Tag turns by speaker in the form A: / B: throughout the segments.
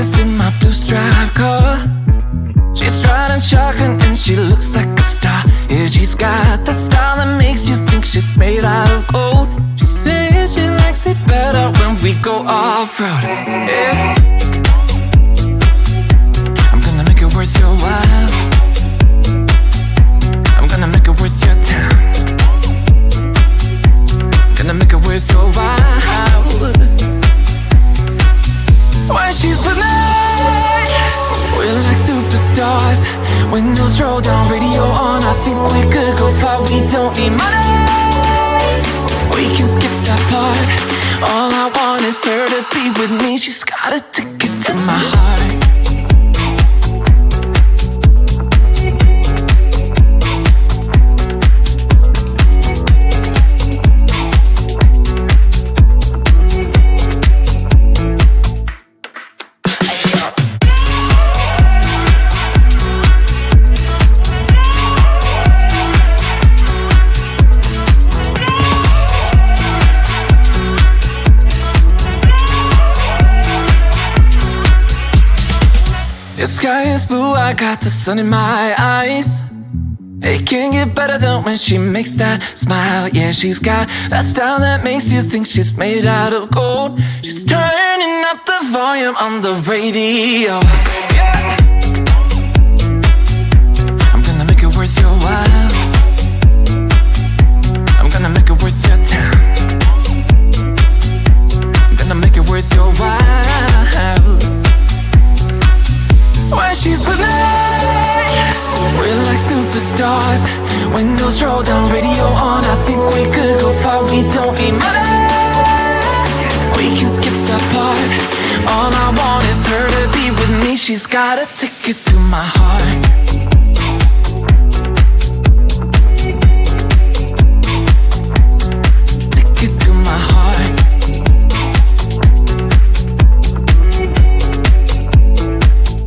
A: Vegas in my blue stripe car. She's riding shotgun and she looks like a star. Yeah, she's got the style that makes you think she's made out of gold. She says she likes it better when we go off-road. Yeah. I'm gonna make it worth your while. I'm gonna make it worth your time. Gonna make it worth your while. When she's with me, we're like superstars. Windows roll down, radio on. I think we could go far. We don't need money. We can skip that part. All I want is her to be with me. She's got a ticket to my heart. The sky is blue, I got the sun in my eyes. It can't get better than when she makes that smile. Yeah, she's got that style that makes you think she's made out of gold. She's turning up the volume on the radio. Yeah. I'm gonna make it worth your while. I'm gonna make it worth your time. I'm gonna make it worth your while. When she's with me, we're like superstars. Windows roll down, radio on. I think we could go far. We don't need money. We can skip that part. All I want is her to be with me. She's got a ticket to my heart. Ticket to my heart.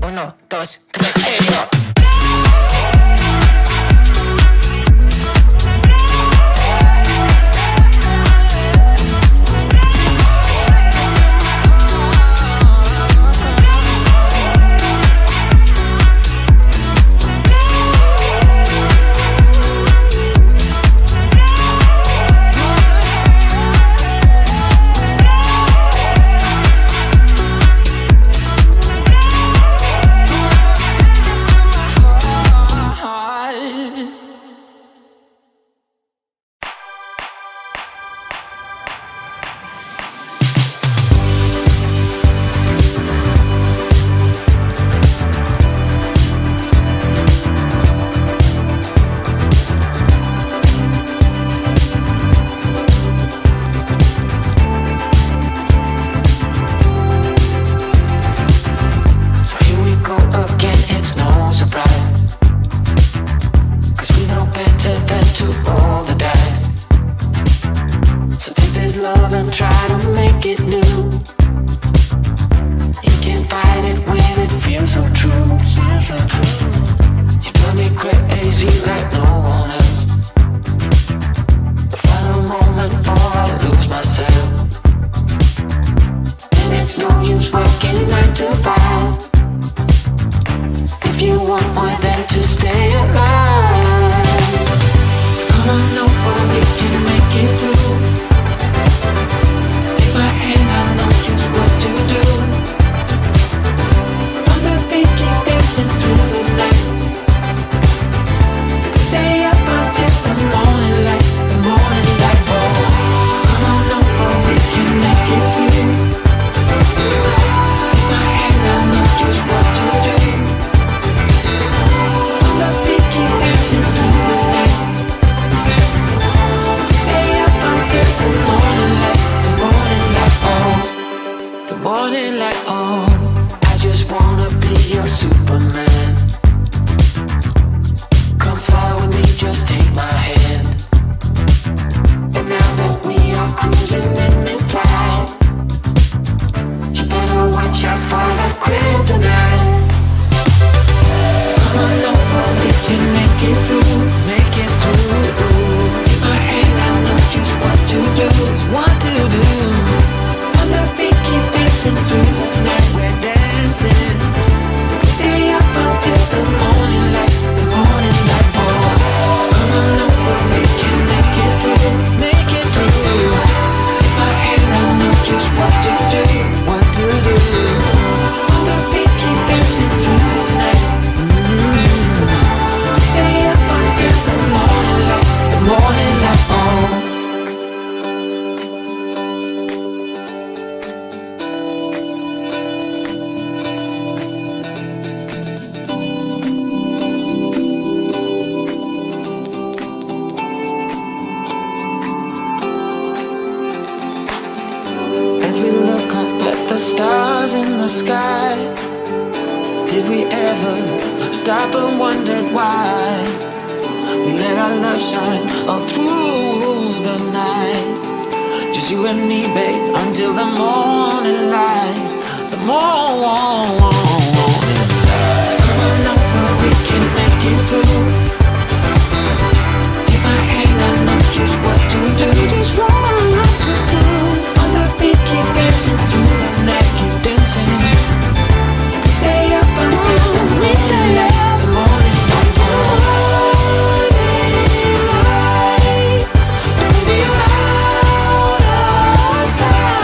A: Uno, dos, tres, dancing through the night, we're dancing. look up at the stars in the sky? Did we ever stop and wondered why? We let our love shine all through the night. Just you and me, babe, until the morning light. The morning. So come on over, we can make it through. Take my hand, I know just what to do. Just what to do. On the beat, keep dancing through the night, keep dancing. Stay up until the morning light. The morning light. Morning light. Baby, you're out of sight.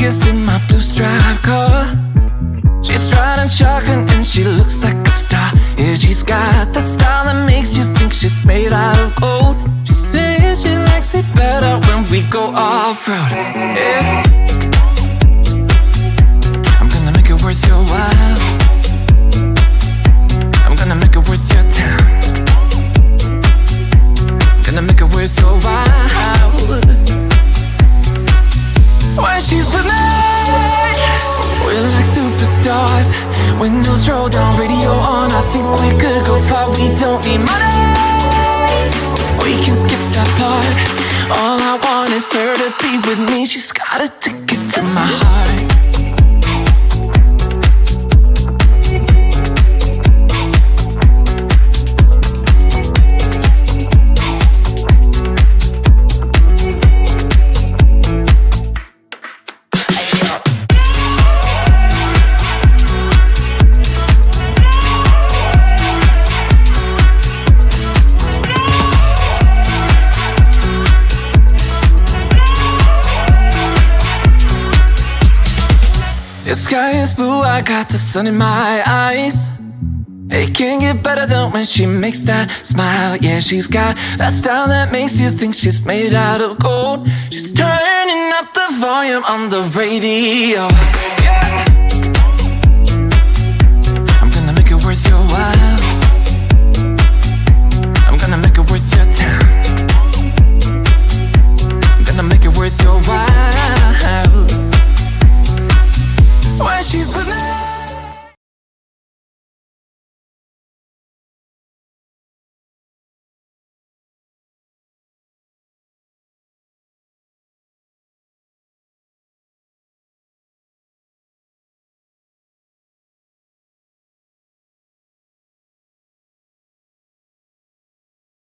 A: Vegas in my blue striped car. She's riding shotgun and she looks like a star. Yeah, she's got the style that makes you think she's made out of gold. She says she likes it better when we go off-road. Yeah. I'm gonna make it worth your while. I'm gonna make it worth your time. Gonna make it worth your while. When she's with me, we're like superstars. Windows roll down, radio on. I think we could go far. We don't need money. We can skip that part. All I want is her to be with me. She's got a ticket to my heart. The sky is blue, I got the sun in my eyes. It can't get better than when she makes that smile. Yeah, she's got that style that makes you think she's made out of gold. She's turning up the volume on the radio. Yeah. I'm gonna make it worth your while. I'm gonna make it worth your time. I'm gonna make it worth your while.